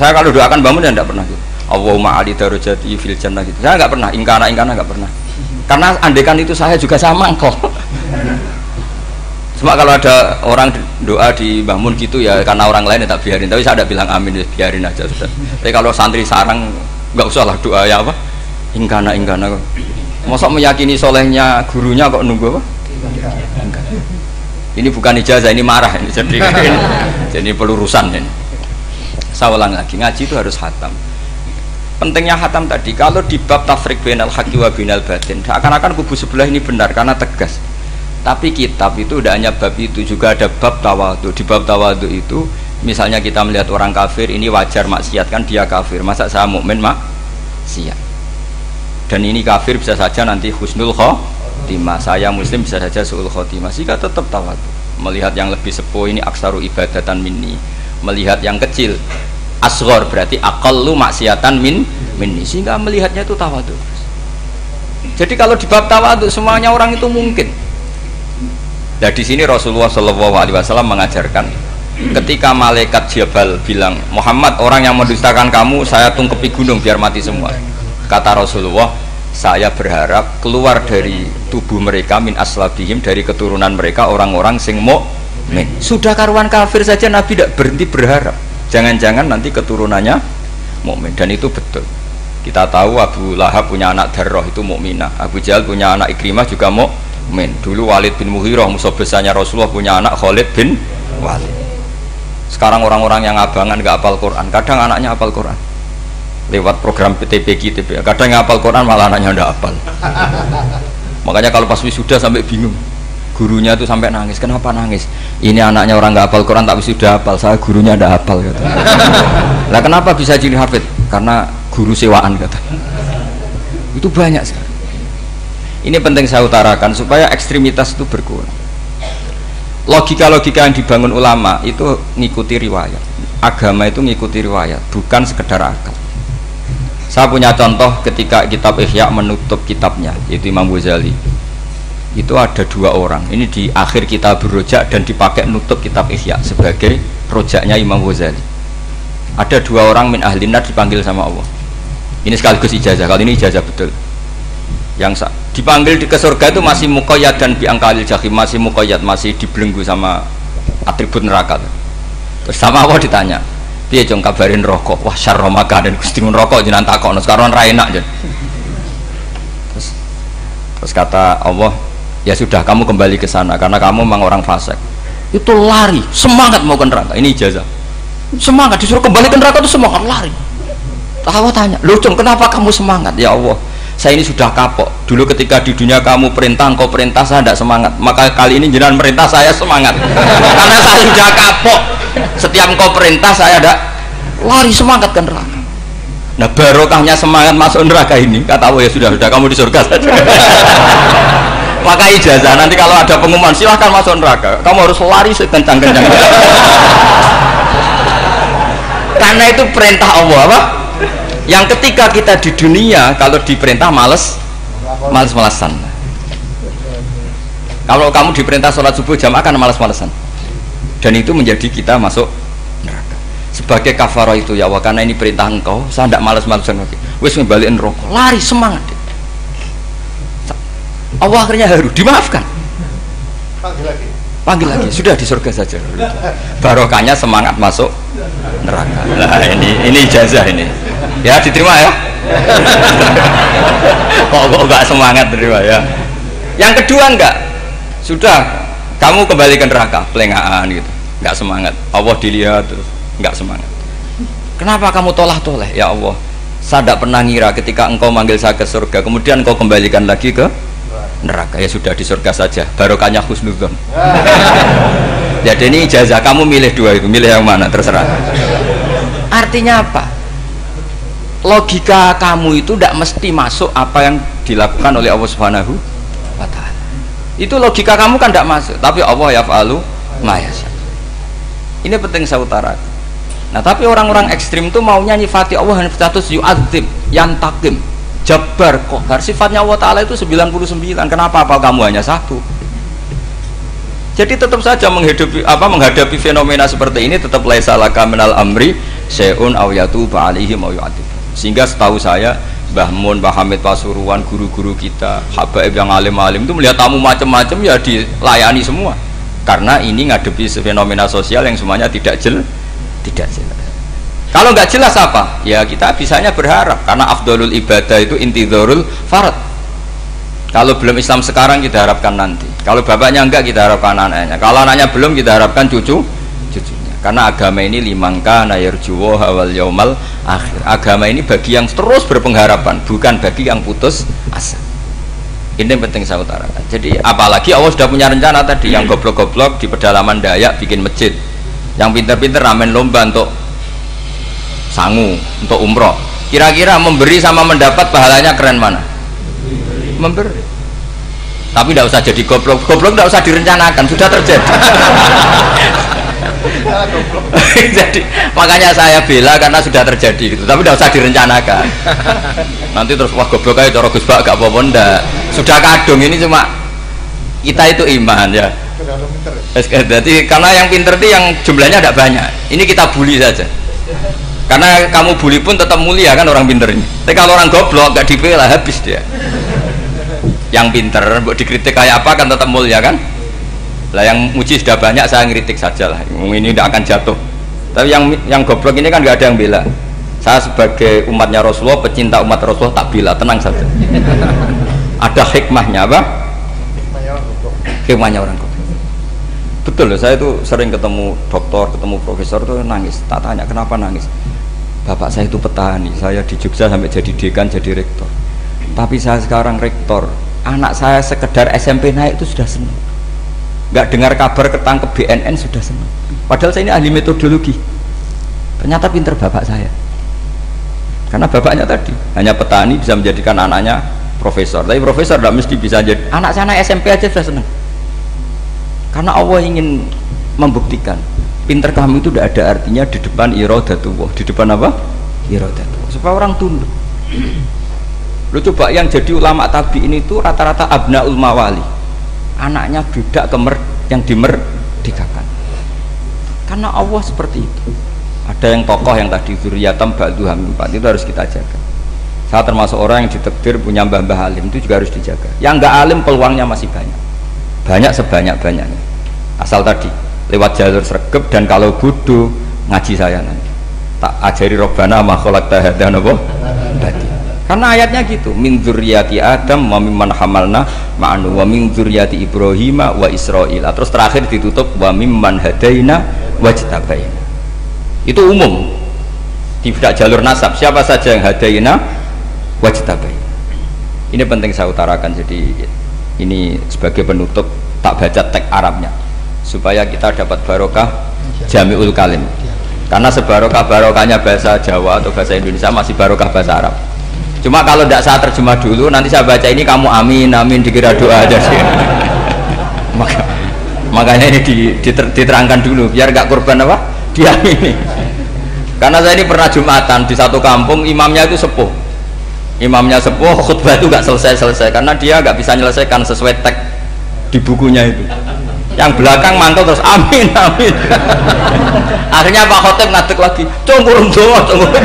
Saya kalau doakan bangun ya tidak pernah gitu. Allahumma ali darajati fil jannah gitu. Saya nggak pernah, ingkana nggak pernah. Karena andekan itu saya juga sama engkau. Cuma kalau ada orang doa di bangun gitu ya karena orang lain ya tak biarin. Tapi saya tidak bilang amin, ya biarin aja sudah. Tapi kalau santri sarang nggak usah lah doa ya apa? Ingkana kok. Mosok meyakini solehnya gurunya kok nunggu apa? Ini bukan ijazah, ini marah ini. Jadi pelurusan ini. Saya ulang lagi, ngaji itu harus khatam. Pentingnya khatam tadi, kalau di bab tafriq bainal haqqi wa bainal batin, akan-akan kubu sebelah ini benar karena tegas. Tapi kitab itu tidak hanya bab itu, juga ada bab tawadhu. Di bab tawadhu itu, misalnya kita melihat orang kafir, ini wajar maksiat kan, dia kafir. Masa saya mukmin maksiat? Dan ini kafir bisa saja nanti husnul khotimah, saya muslim bisa saja su'ul khotimah. Jika tetap tawadhu, melihat yang lebih sepuh ini aksaru ibadatan minni, melihat yang kecil asghar berarti aqallu maksiatan minni, sehingga melihatnya itu tawadhu. Jadi kalau di bab tawadhu semuanya orang itu mungkin. Nah di sini Rasulullah SAW mengajarkan, ketika malaikat Jabal bilang, Muhammad, orang yang mendustakan kamu saya tungkepi gunung biar mati semua. Kata Rasulullah, saya berharap keluar dari tubuh mereka min aslabihim, dari keturunan mereka orang-orang sing mukmin. Sudah karuan kafir saja Nabi tidak berhenti berharap. Jangan-jangan nanti keturunannya mukmin, dan itu betul. Kita tahu Abu Lahab punya anak Darroh itu mukminah, Abu Jahal punya anak Ikrimah juga mukmin. Dulu Walid bin Mughirah musuh besarnya Rasulullah punya anak Khalid bin Walid. Sekarang orang-orang yang abangan nggak hafal Quran, kadang anaknya hafal Quran lewat program PTPQ, kadang yang hafal Quran malah anaknya nggak hafal. Makanya kalau pas wisuda sampai bingung, gurunya tuh sampai nangis. Kenapa nangis? Ini anaknya orang nggak hafal Quran tapi sudah hafal, saya gurunya nggak hafal kata. Lah kenapa bisa jadi hafid? Karena guru sewaan kata. Itu banyak sekali. Ini penting saya utarakan supaya ekstremitas itu berkurang. Logika-logika yang dibangun ulama itu ngikuti riwayat. Agama itu ngikuti riwayat, bukan sekedar akal. Saya punya contoh ketika kitab Ihya menutup kitabnya, yaitu Imam Ghazali. Itu ada dua orang. Ini di akhir kitab Rojak dan dipakai nutup kitab Ihya sebagai rojaknya Imam Ghazali. Ada dua orang min ahlinar dipanggil sama Allah. Ini sekaligus ijazah. Kali ini ijazah betul. Yang dipanggil ke surga itu masih muqayyad dan biangkalil jahim, masih muqayyad, masih dibelenggu sama atribut neraka. Terus sama Allah ditanya, piye jong kabarin rokok? Wah syarra makanan Gusti mun rokok jenengan takokno sekarang ra enak jen. Terus kata Allah, ya sudah kamu kembali ke sana karena kamu memang orang fasik. Itu lari, semangat mau ke neraka. Ini ijazah. Semangat disuruh kembali ke neraka itu semangat lari. Allah tanya, "Loh, Jong, kenapa kamu semangat?" Ya Allah, saya ini sudah kapok. Dulu ketika di dunia kamu perintah, engkau perintah, saya tidak semangat. Maka kali ini jenengan perintah, saya semangat. Karena saya sudah kapok. Setiap engkau perintah, saya ada lari semangat ke neraka. Nah barokahnya semangat masuk neraka ini, kata Allah, ya sudah kamu di surga saja. Maka ijazah nanti kalau ada pengumuman silahkan masuk neraka, kamu harus lari sekencang-kencang. Karena itu perintah Allah apa? Yang ketika kita di dunia kalau diperintah males-malesan. Kalau kamu diperintah sholat subuh jamaah kan males-malesan. Dan itu menjadi kita masuk neraka. Sebagai kafarah itu ya Allah, karena ini perintah engkau, saya tidak males-malesan lagi. Wis ngebalikin rokok, lari semangat. Allah akhirnya haru, dimaafkan. Panggil lagi, sudah di surga saja. Barokahnya semangat masuk neraka. Nah ini ijazah ini. Ya diterima ya. kok enggak semangat terima ya. Yang kedua enggak, sudah kamu kembali ke neraka, pelengahan gitu, enggak semangat. Allah dilihat terus enggak semangat. Kenapa kamu tolah-toleh? Ya Allah, saya tidak pernah ngira ketika engkau manggil saya ke surga kemudian engkau kembalikan lagi ke neraka. Ya sudah di surga saja, barokahnya husnudzon. Jadi ini ijazah, kamu milih dua itu, milih yang mana terserah. Artinya apa? Logika kamu itu tidak mesti masuk apa yang dilakukan oleh Allah Subhanahu wa Ta'ala. Itu logika kamu kan tidak masuk, tapi Allah yaf'alu ma yasha. Ini penting saya utarakan. Nah tapi orang-orang ekstrim itu maunya nyifati Allah dengan status yu'adzib, yantakim, jabbar, kohar. Sifatnya Allah Ta'ala itu 99. Kenapa apa kamu hanya satu? Jadi tetap saja menghadapi fenomena seperti ini tetap laisa laka minal amri syai'un aw yatuba alaihim aw yu'adzib. Sehingga setahu saya Mbah Mun, Mbah Hamid Pasuruan, guru-guru kita, habaib yang alim-alim itu melihat tamu macam-macam ya dilayani semua. Karena ini ngadepi fenomena sosial yang semuanya tidak jelas. Kalau nggak jelas apa? Ya kita bisanya berharap karena afdalul ibadah itu intidharul farad. Kalau belum Islam sekarang kita harapkan nanti. Kalau bapaknya enggak kita harapkan anaknya. Kalau anaknya belum kita harapkan cucunya. Karena agama ini limangka nayarjuwo hawal yaumal akhir. Agama ini bagi yang terus berpengharapan, bukan bagi yang putus asa. Ini yang penting saya utarakan. Jadi apalagi Allah sudah punya rencana tadi, yang goblok-goblok di pedalaman Dayak bikin masjid, yang pinter-pinter ramen lomba untuk sangu, untuk umroh. Kira-kira memberi sama mendapat pahalanya keren mana? Memberi. Tapi tidak usah jadi goblok tidak usah direncanakan, sudah terjadi. Jadi makanya saya bela karena sudah terjadi gitu, tapi tidak usah direncanakan. Nanti terus wah goblok aja cara Gus Bak gak apa-apa ndak. Sudah kadung, ini cuma kita itu iman ya. Jadi karena yang pinter itu yang jumlahnya tidak banyak. Ini kita bully saja. Karena kamu bully pun tetap mulia kan orang pinter ini. Tapi kalau orang goblok gak dibela habis dia. Yang pinter buat dikritik kayak apa kan tetap mulia kan. Lah yang muji sudah banyak, saya ngeritik saja lah. Ini tidak akan jatuh Tapi yang goblok ini kan nggak ada yang bela. Saya sebagai umatnya Rasulullah, pecinta umat Rasulullah tak bela, tenang saja. Ada hikmahnya apa? Hikmahnya orang goblok. Betul loh, saya itu sering ketemu dokter, ketemu profesor tuh nangis. Tak tanya kenapa nangis. Bapak saya itu petani, saya di Jogja sampai jadi dekan, jadi rektor. Tapi saya sekarang rektor, anak saya sekedar SMP naik itu sudah senang. Nggak dengar kabar ketangkep BNN sudah senang. Padahal saya ini ahli metodologi. Ternyata pinter bapak saya. Karena bapaknya tadi hanya petani bisa menjadikan anaknya profesor. Tapi profesor tidak mesti bisa jadi. Anak saya naik SMP aja sudah senang. Karena Allah ingin membuktikan pinter kamu itu tidak ada artinya di depan iradatullah. Di depan apa? Iradatullah. Supaya orang tunduk. Lu coba yang jadi ulama tabi'in itu rata-rata abnaul mawali. Anaknya budak yang dimerdekakan. Karena Allah seperti itu. Ada yang tokoh yang tadi dzurriyatam ba'duha min ba'd, itu harus kita jaga. Saya termasuk orang yang ditakdir punya mbah-mbah alim, itu juga harus dijaga. Yang enggak alim peluangnya masih banyak. Banyak sebanyak-banyaknya. Asal tadi lewat jalur sregep, dan kalau bodoh ngaji saya nanti. Tak ajari robbana ma khalaqta hadza napa? Karena ayatnya gitu, min dzurriyyati Adam wa mimman hamalna ma'anu wa min dzurriyyati Ibrahim wa Israil. Terus terakhir ditutup wa mimman hadaina wajtabaina. Itu umum, tidak jalur nasab, siapa saja yang hadaina wajtabaina. Ini penting saya utarakan, jadi ini sebagai penutup tak baca teks Arabnya supaya kita dapat barokah jami'ul kalim. Karena sebarokah-barokahnya bahasa Jawa atau bahasa Indonesia masih barokah bahasa Arab. Cuma kalau tidak saya terjemah dulu, nanti saya baca ini kamu amin amin dikira doa aja sih. Makanya ini diterangkan dulu biar gak korban apa diamini. Karena saya ini pernah Jumatan di satu kampung, imamnya itu sepuh. Imamnya sepuh, khutbah itu gak selesai karena dia gak bisa menyelesaikan sesuai teks di bukunya itu. Yang belakang mantul terus amin amin. Akhirnya Pak Khotib ngadeg lagi, cungkurung doa cungkurung.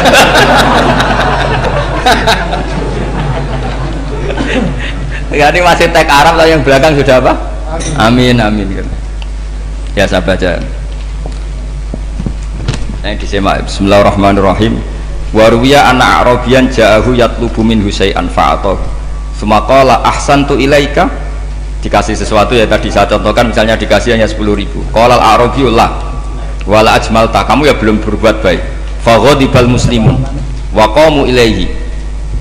Ini masih teks Arab, tapi yang belakang sudah apa? Amin amin. Ya saya baca. Disimak. Bismillahirrahmanirrahim. Waruwiya anak Arabian ja'ahu yatlubu min husay'an fa'atahu summa qala ahsantu ilaika. Dikasih sesuatu ya tadi saya contohkan, misalnya dikasih hanya 10.000. Qala al-arabiyullah wala ajmalta, kamu ya belum berbuat baik. Faghadibal muslimun wa qamu ilaihi.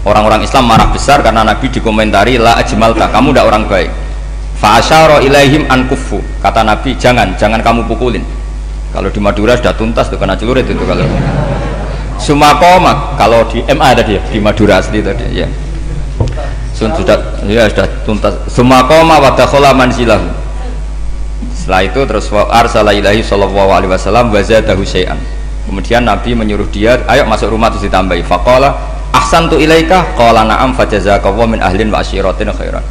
Orang-orang Islam marah besar karena Nabi dikomentari la ajmalta, kamu tidak orang baik. Fa asyara ilaihim an kuffu, kata Nabi jangan kamu pukulin. Kalau di Madura sudah tuntas tuh kena celurit itu kalau. Sumakoma kalau di MA tadi ya, di Madura asli tadi ya. Sudah tuntas. Sumakoma wa dakhala manzilahu. Setelah itu terus arsala ilahi sallallahu alaihi wasallam wa zadahu syai'an. Kemudian Nabi menyuruh dia, ayo masuk rumah terus ditambahi. Faqala ahsantu ilaika qala na'am fajazakallahu min ahlin wa asyiratin khairan.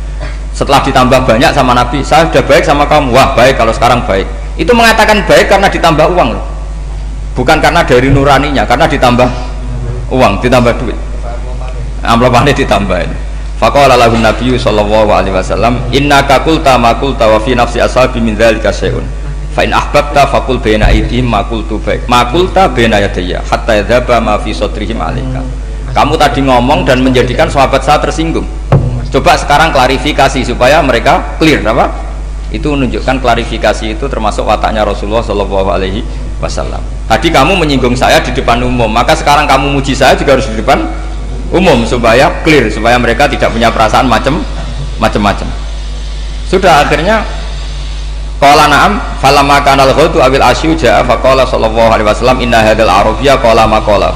Setelah ditambah banyak sama Nabi, saya sudah baik sama kamu. Wah, baik kalau sekarang baik. Itu mengatakan baik karena ditambah uang loh. Bukan karena dari nuraninya, karena ditambah uang, ditambah duit. Amplopannya ditambahin. Faqala lahu Nabiyyu sallallahu alaihi wasallam, innaka qulta ma qulta wa fi nafsi ashabi min dzalika syai'un. Fa in ahbabta faqul baina aydihim ma qultu baik. Ma qulta baina yadayya hatta yadhaba ma fi sadrihim alaika. Kamu tadi ngomong dan menjadikan sahabat saya tersinggung. Coba sekarang klarifikasi supaya mereka clear apa? Itu menunjukkan klarifikasi itu termasuk wataknya Rasulullah Shallallahu Alaihi Wasallam. Tadi kamu menyinggung saya di depan umum, maka sekarang kamu muji saya juga harus di depan umum supaya clear, supaya mereka tidak punya perasaan macam-macam. Sudah akhirnya qala na'am falamma kana al-ghautu awil asyu ja'a faqala sallallahu alaihi wasallam inna hadzal arabiyya qala ma qala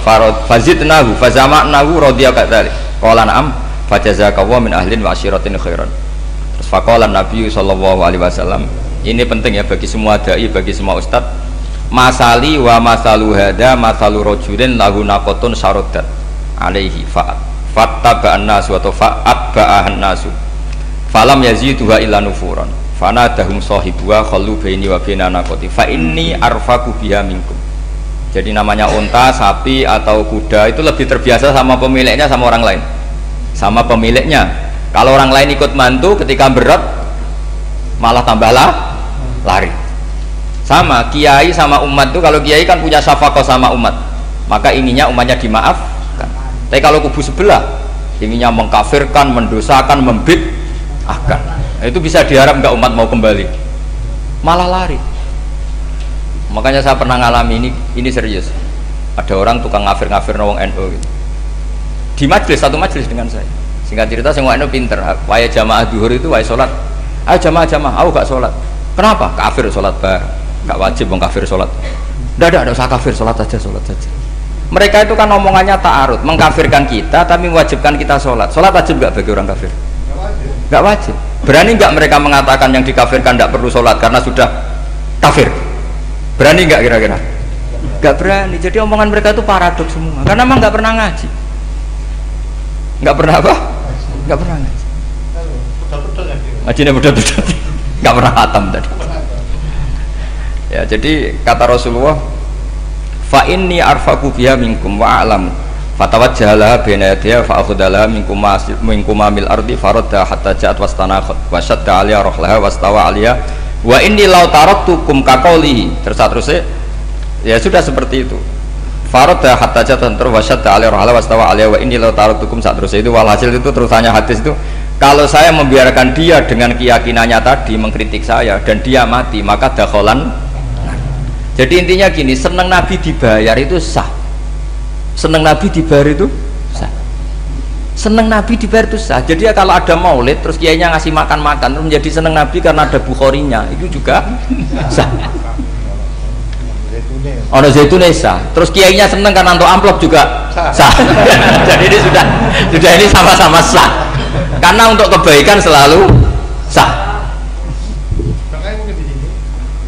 fazidnahu fazama'nahu radiya kadzalik qala na'am fajazakallahu min ahlin wa asyiratin khairan. Terus faqala Nabi sallallahu alaihi wasallam, ini penting ya bagi semua dai, bagi semua ustad, masali wa masalu hada masalu rajulin lahu naqatun sarodat alaihi fattaba'an nasu atau fa'atba'ahan nasu falam yaziduha illa nufuran fanadahum sahibuha khallu baini wa baina naqati fa inni arfaku biha minkum. Jadi namanya unta, sapi atau kuda itu lebih terbiasa sama pemiliknya sama orang lain, sama pemiliknya. Kalau orang lain ikut mantu ketika berat malah tambahlah lari. Sama kiai sama umat tuh, kalau kiai kan punya syafaqah sama umat, maka inginnya umatnya dimaafkan. Tapi kalau kubu sebelah inginnya mengkafirkan, mendosakan, membid'ahkan, itu bisa diharap nggak umat mau kembali, malah lari. Makanya saya pernah ngalami ini serius. Ada orang tukang ngafir-ngafir nawang NU gitu. Di majelis, satu majelis dengan saya. Singkat cerita, semua NU pinter. Waya jamaah duhur itu waya sholat. Ayo jamaah, aku gak sholat. Kenapa? Kafir sholat bar. Gak wajib kafir sholat. Tidak usah kafir, sholat saja. Mereka itu kan omongannya ta'arud, mengkafirkan kita tapi mewajibkan kita sholat. Sholat wajib gak bagi orang kafir? Gak wajib. Berani gak mereka mengatakan yang dikafirkan tidak perlu sholat karena sudah kafir? Berani gak kira-kira? Gak berani. Jadi omongan mereka itu paradoks semua, karena memang gak pernah ngaji. Gak pernah apa? Gak pernah ngaji. Ngajinya betul-betul gak pernah khatam tadi. Ya, jadi kata Rasulullah, fa inni arfaqu biha minkum wa a'lamu fatawajjahala baina yadayha fa akhudhala minkum mil ardi faradda hatta ja'at wastanakhat wa shadda 'aliya rahlaha wastawa 'aliya wa inni law taraktukum kaqaulihi. Terus ya sudah seperti itu. Faradda hatta ja'at wa shadda 'aliya rahlaha wastawa 'aliya wa inni law taraktukum terus itu walhasil itu terusannya hadis itu, kalau saya membiarkan dia dengan keyakinannya tadi mengkritik saya dan dia mati, maka dakholan. Jadi intinya gini, seneng Nabi dibayar itu sah. Seneng Nabi dibayar itu sah. Seneng Nabi dibayar itu sah. Jadi ya kalau ada maulid terus kiainya ngasih makan-makan terus menjadi seneng Nabi karena ada Bukharinya, itu juga sah. Ono zaitun sah. Terus kiainya seneng karena untuk amplop juga sah. Jadi ini sudah ini sama-sama sah. Karena untuk kebaikan selalu sah. Makanya mungkin di sini,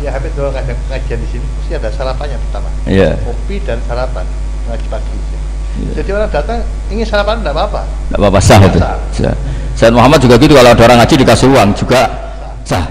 ya habis doang ngajian di sini, mesti ada sarapannya pertama. Yeah. Kopi dan sarapan ngaji pagi. Yeah. Jadi orang datang ingin sarapan tidak apa-apa. Tidak apa-apa, sah itu. Sayyid Muhammad juga gitu, kalau ada orang ngaji dikasih uang juga sah.